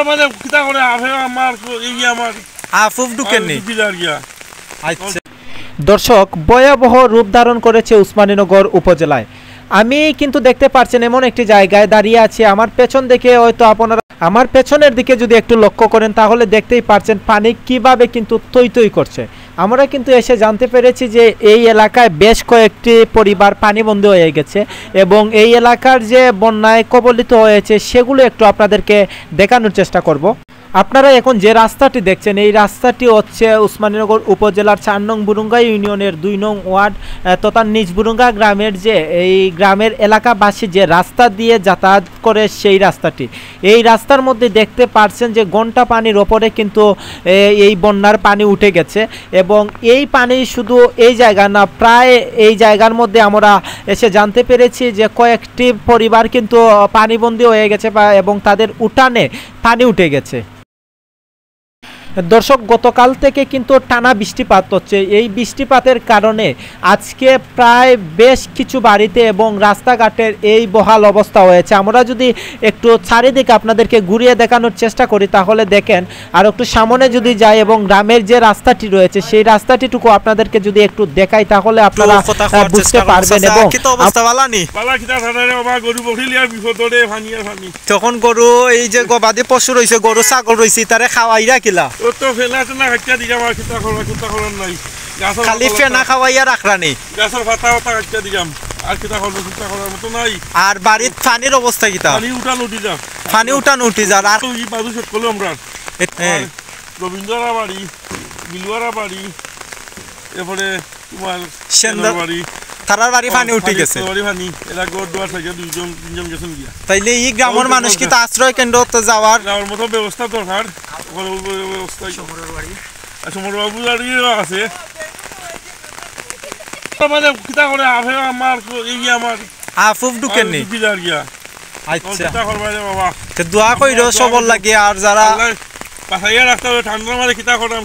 মানে কিতা করে আফে আমার এই আমার আফুফ ঢুকেননি। আচ্ছা দর্শক, ভয়াবহ রূপ ধারণ করেছে উসমানীনগর উপজেলায়। আমি কিন্তু দেখতে পাচ্ছেন এমন একটি জায়গায় দাঁড়িয়ে আছি। আমার পেছন দিকে হয়তো আপনারা আমার পেছনের দিকে যদি একটু লক্ষ্য করেন তাহলে দেখতেই পাচ্ছেন পানি কিভাবে কিন্তু তৈ তৈ করছে। আমরা কিন্তু এসে জানতে পেরেছি যে এই এলাকায় বেশ কয়েকটি পরিবার পানিবন্দী হয়ে গেছে এবং এই এলাকার যে বন্যায় কবলিত হয়েছে সেগুলো একটু আপনাদেরকে দেখানোর চেষ্টা করব। আপনারা এখন যে রাস্তাটি দেখছেন এই রাস্তাটি হচ্ছে উসমানীনগর উপজেলার 4 নং বুরুঙ্গা ইউনিয়নের 2 নং ওয়ার্ড তথা নিজ বুরুঙ্গা গ্রামের যে এই গ্রামের এলাকাবাসী যে রাস্তা দিয়ে যাতায়াত করে সেই রাস্তাটি। এই রাস্তার মধ্যে দেখতে পাচ্ছেন যে ঘন্টা পানির ওপরে কিন্তু এই বন্যার পানি উঠে গেছে এবং এই পানি শুধু এই জায়গা না, প্রায় এই জায়গার মধ্যে আমরা এসে জানতে পেরেছি যে কয়েকটি পরিবার কিন্তু পানিবন্দী হয়ে গেছে এবং তাদের উঠানে পানি উঠে গেছে। দর্শক, গতকাল থেকে কিন্তু টানা বৃষ্টিপাত হচ্ছে। এই বৃষ্টিপাতের কারণে আজকে প্রায় বেশ কিছু বাড়িতে এবং রাস্তাঘাটের এই বহাল অবস্থা হয়েছে। আমরা যদি একটু চারিদিকে আপনাদেরকে ঘুরিয়ে দেখানোর চেষ্টা করি তাহলে দেখেন, আর একটু সামনে যদি যাই এবং গ্রামের যে রাস্তাটি রয়েছে সেই রাস্তাটিটুকু আপনাদেরকে যদি একটু দেখাই তাহলে আপনারা বুঝতে পারবেন। এবং তখন গরু এই যে গবাদি পশু রয়েছে, গরু ছাগল রয়েছে, তারে খাওয়াইরা কিলা খালি ফেনা খাওয়াইয়া রাখরা নেই। আর বাড়ির পানির অবস্থা কিতা? পানি উঠান উঠি যার আর রবীন্দ্রা বাড়ি, বিলুয়ারা বাড়ি, এরপরে তোমার সেন্দার বাড়ি, তারার বাড়ি পানি উঠে গেছে। তাইলে এই গ্রামের মানুষ কি আশ্রয় কেন্দ্র যাওয়ার মতো ব্যবস্থা দরকার। আছে মানে কিতা করে আফে আমার এই আমার আফুফ ঢুকেননি। আচ্ছা বাবা দোয়া কইরো সবল লাগে। আর যারা ঠান্ডা মারে কিতা করাম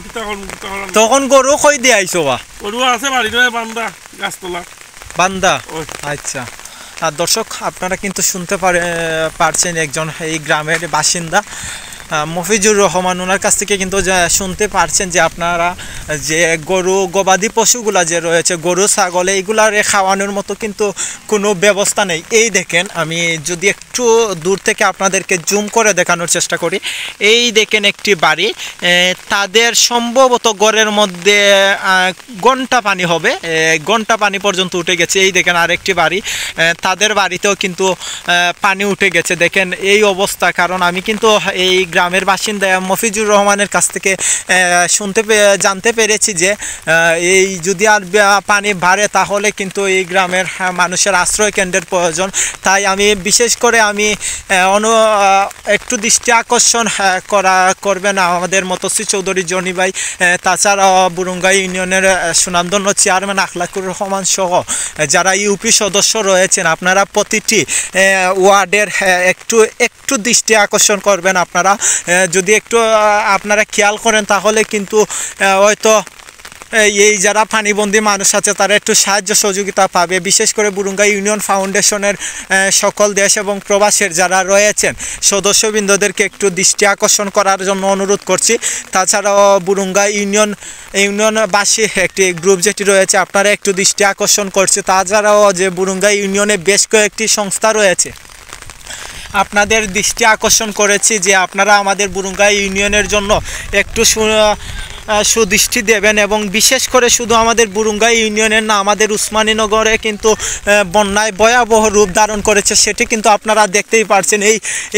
তখন গরু কই দিয়ে আইসো? গরু আছে বাড়ি বান্দা গাছতলা বান্দা। আচ্ছা, আর দর্শক আপনারা কিন্তু শুনতে পারছেন একজন এই গ্রামের বাসিন্দা মফিজুর রহমান, ওনার কাছ থেকে কিন্তু শুনতে পারছেন যে আপনারা যে গরু গবাদি পশুগুলা যে রয়েছে, গরু ছাগল, এইগুলার খাওয়ানোর মতো কিন্তু কোনো ব্যবস্থা নেই। এই দেখেন, আমি যদি একটু দূর থেকে আপনাদেরকে জুম করে দেখানোর চেষ্টা করি, এই দেখেন একটি বাড়ি, তাদের সম্ভবত ঘরের মধ্যে ঘন্টা পানি হবে, ঘন্টা পানি পর্যন্ত উঠে গেছে। এই দেখেন আরেকটি বাড়ি, তাদের বাড়িতেও কিন্তু পানি উঠে গেছে। দেখেন এই অবস্থা। কারণ আমি কিন্তু এই গ্রামের বাসিন্দা মফিজুর রহমানের কাছ থেকে জানতে পেরেছি যে এই যদি আর পানি বাড়ে তাহলে কিন্তু এই গ্রামের মানুষের আশ্রয় কেন্দ্রের প্রয়োজন। তাই আমি বিশেষ করে আমি একটু দৃষ্টি আকর্ষণ করবেন আমাদের মতসি চৌধুরী জনি ভাই, তাছাড়া বুরুঙ্গা ইউনিয়নের সুনামধন্য চেয়ারম্যান আখলাকুর রহমান সহ যারা ইউপি সদস্য রয়েছেন, আপনারা প্রতিটি ওয়ার্ডের একটু দৃষ্টি আকর্ষণ করবেন। আপনারা যদি একটু আপনারা খেয়াল করেন তাহলে কিন্তু হয়তো এই যারা পানিবন্দী মানুষ আছে তারা একটু সাহায্য সহযোগিতা পাবে। বিশেষ করে বুরুঙ্গা ইউনিয়ন ফাউন্ডেশনের সকল দেশ এবং প্রবাসের যারা রয়েছেন সদস্যবৃন্দদেরকে একটু দৃষ্টি আকর্ষণ করার জন্য অনুরোধ করছি। তাছাড়াও বুরুঙ্গা ইউনিয়নবাসী একটি গ্রুপ যেটি রয়েছে আপনারা একটু দৃষ্টি আকর্ষণ করছে। তাছাড়াও যে বুরুঙ্গা ইউনিয়নে বেশ কয়েকটি সংস্থা রয়েছে, আপনাদের দৃষ্টি আকর্ষণ করেছি যে আপনারা আমাদের বুরুঙ্গা ইউনিয়নের জন্য একটু সুদৃষ্টি দেবেন। এবং বিশেষ করে শুধু আমাদের বুরুঙ্গা ইউনিয়নের না, আমাদের উসমানীনগরে কিন্তু বন্যায় ভয়াবহ রূপ ধারণ করেছে, সেটি কিন্তু আপনারা দেখতেই পারছেন।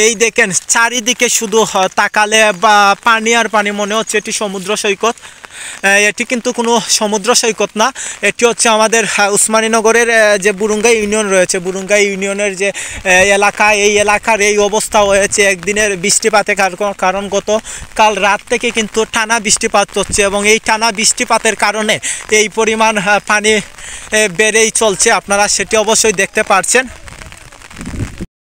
এই দেখেন চারিদিকে শুধু তাকালে বা পানি আর পানি, মনে হচ্ছে এটি সমুদ্র সৈকত। এটি কিন্তু কোনো সমুদ্র সৈকত না, এটি হচ্ছে আমাদের উসমানীনগরের যে বুরুঙ্গা ইউনিয়ন রয়েছে, বুরুঙ্গা ইউনিয়নের যে এলাকা, এই এলাকার এই অবস্থা হয়েছে একদিনের বৃষ্টিপাতে। কারণ গতকাল রাত থেকে কিন্তু টানা বৃষ্টিপাত হচ্ছে এবং এই টানা বৃষ্টিপাতের কারণে এই পরিমাণ পানি বেড়েই চলছে, আপনারা সেটি অবশ্যই দেখতে পাচ্ছেন।